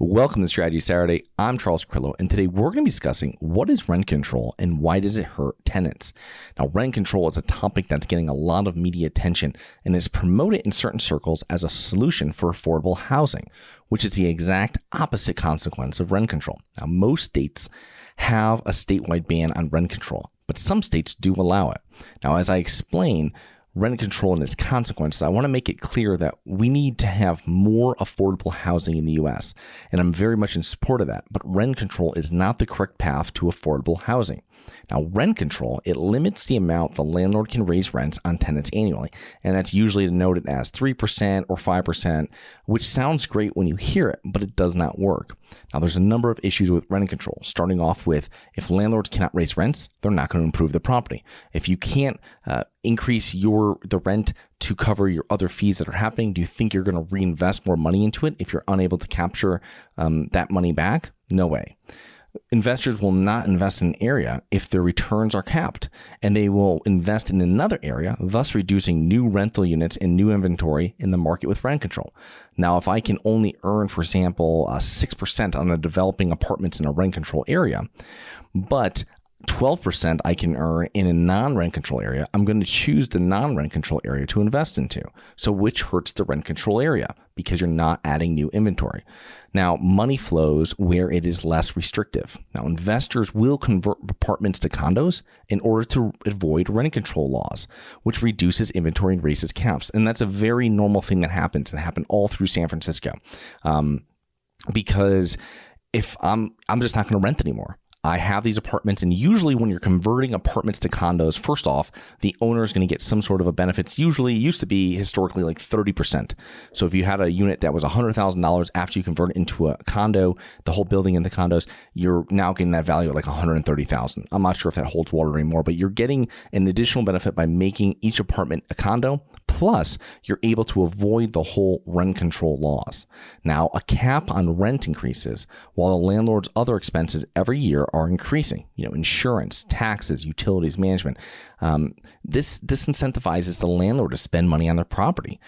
Welcome to Strategy Saturday. I'm Charles Carillo, and today we're going to be discussing what is rent control and why does it hurt tenants. Now, rent control is a topic that's getting a lot of media attention and is promoted in certain circles as a solution for affordable housing, which is the exact opposite consequence of rent control. Now, most states have a statewide ban on rent control, but some states do allow it. Now, as I explain rent control and its consequences, I want to make it clear that we need to have more affordable housing in the U.S., and I'm very much in support of that, but rent control is not the correct path to affordable housing. Now, rent control, it limits the amount the landlord can raise rents on tenants annually, and that's usually denoted as 3% or 5%, which sounds great when you hear it, but it does not work. Now, there's a number of issues with rent control, starting off with if landlords cannot raise rents, they're not going to improve the property. If you can't increase the rent to cover your other fees that are happening, do you think you're going to reinvest more money into it if you're unable to capture that money back? No way. Investors will not invest in an area if their returns are capped, and they will invest in another area, thus reducing new rental units and new inventory in the market with rent control. Now, if I can only earn, for example, 6% on the developing apartments in a rent control area, but 12% I can earn in a non-rent control area, I'm going to choose the non-rent control area to invest into. So which hurts the rent control area because you're not adding new inventory. Now, money flows where it is less restrictive. Now, investors will convert apartments to condos in order to avoid rent control laws, which reduces inventory and raises caps. And that's a very normal thing that happens. It happened all through San Francisco because if I'm just not going to rent anymore. I have these apartments, and usually when you're converting apartments to condos, first off, the owner is going to get some sort of a benefit. Usually used to be historically like 30%. So if you had a unit that was $100,000 after you convert it into a condo, the whole building into condos, you're now getting that value at like $130,000. I'm not sure if that holds water anymore, but you're getting an additional benefit by making each apartment a condo. Plus, you're able to avoid the whole rent control laws. Now, a cap on rent increases while the landlord's other expenses every year are increasing. Insurance, taxes, utilities, management. This disincentivizes the landlord to spend money on their property.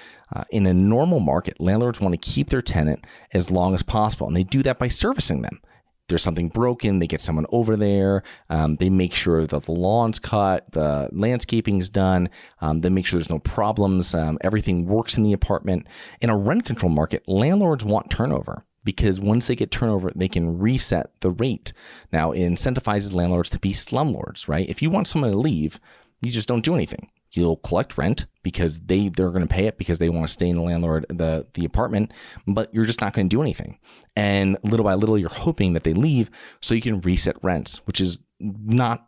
In a normal market, landlords want to keep their tenant as long as possible, and they do that by servicing them. There's something broken, they get someone over there, they make sure that the lawn's cut, the landscaping is done, they make sure there's no problems, everything works in the apartment. In a rent control market, landlords want turnover because once they get turnover, they can reset the rate. Now, it incentivizes landlords to be slumlords, right? If you want someone to leave, you just don't do anything. You'll collect rent because they're going to pay it because they want to stay in the apartment, but you're just not going to do anything. And little by little, you're hoping that they leave so you can reset rents, which is not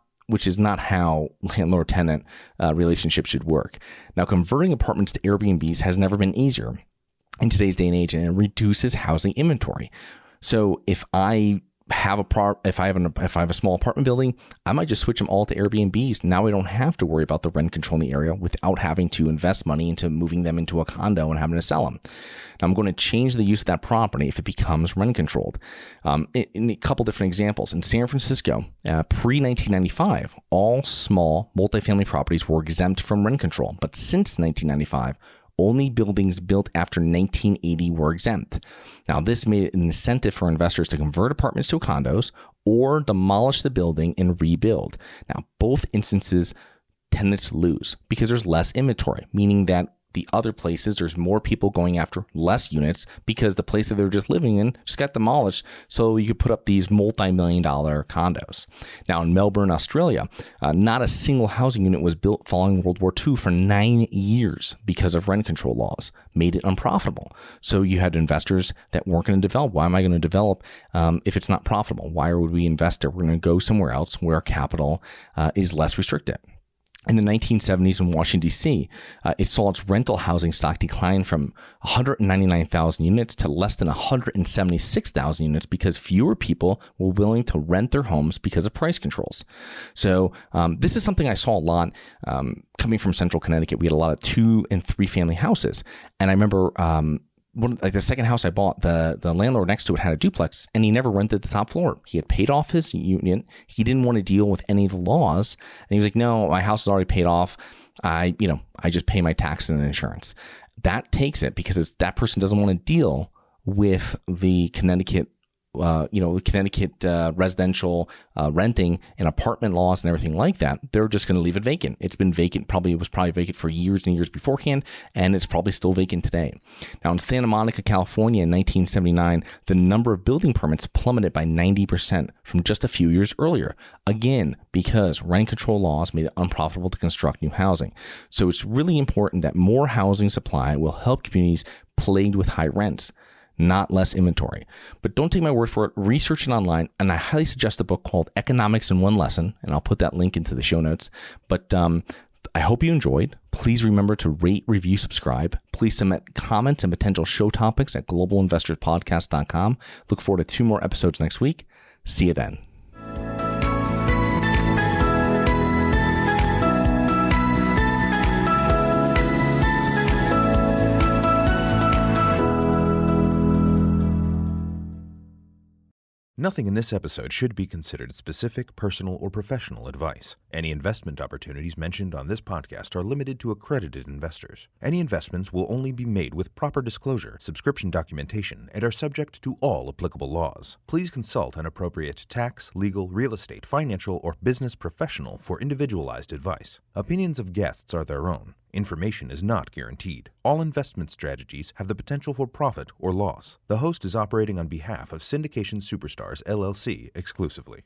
how landlord-tenant relationships should work. Now, converting apartments to Airbnbs has never been easier in today's day and age, and it reduces housing inventory. So if I have a small apartment building, I might just switch them all to Airbnbs. Now I don't have to worry about the rent control in the area without having to invest money into moving them into a condo and having to sell them. Now I'm going to change the use of that property if it becomes rent controlled. In a couple different examples, in San Francisco, pre-1995, all small multifamily properties were exempt from rent control, but since 1995, only buildings built after 1980 were exempt. Now, this made it an incentive for investors to convert apartments to condos or demolish the building and rebuild. Now, both instances, tenants lose because there's less inventory, meaning that the other places, there's more people going after less units because the place that they're just living in just got demolished. So you could put up these multi-million-dollar condos. Now in Melbourne, Australia, not a single housing unit was built following World War II for 9 years because of rent control laws, made it unprofitable. So you had investors that weren't going to develop. Why am I going to develop if it's not profitable? Why would we invest there? We're going to go somewhere else where capital is less restricted. In the 1970s in Washington, D.C., it saw its rental housing stock decline from 199,000 units to less than 176,000 units because fewer people were willing to rent their homes because of price controls. So this is something I saw a lot coming from central Connecticut. We had a lot of 2 and 3 family houses. And I remember the second house I bought, the landlord next to it had a duplex, and he never rented the top floor. He had paid off his unit. He didn't want to deal with any of the laws, and he was like, "No, my house is already paid off. I just pay my taxes and insurance." That takes it because that person doesn't want to deal with the Connecticut residential renting and apartment laws and everything like that, they're just going to leave it vacant. It's been vacant. It was probably vacant for years and years beforehand, and it's probably still vacant today. Now, in Santa Monica, California in 1979, the number of building permits plummeted by 90% from just a few years earlier. Again, because rent control laws made it unprofitable to construct new housing. So it's really important that more housing supply will help communities plagued with high rents, not less inventory. But don't take my word for it. Research it online, and I highly suggest a book called Economics in One Lesson, and I'll put that link into the show notes. But I hope you enjoyed. Please remember to rate, review, subscribe. Please submit comments and potential show topics at globalinvestorspodcast.com. Look forward to 2 more episodes next week. See you then. Nothing in this episode should be considered specific, personal, or professional advice. Any investment opportunities mentioned on this podcast are limited to accredited investors. Any investments will only be made with proper disclosure, subscription documentation, and are subject to all applicable laws. Please consult an appropriate tax, legal, real estate, financial, or business professional for individualized advice. Opinions of guests are their own. Information is not guaranteed. All investment strategies have the potential for profit or loss. The host is operating on behalf of Syndication Superstars, LLC exclusively.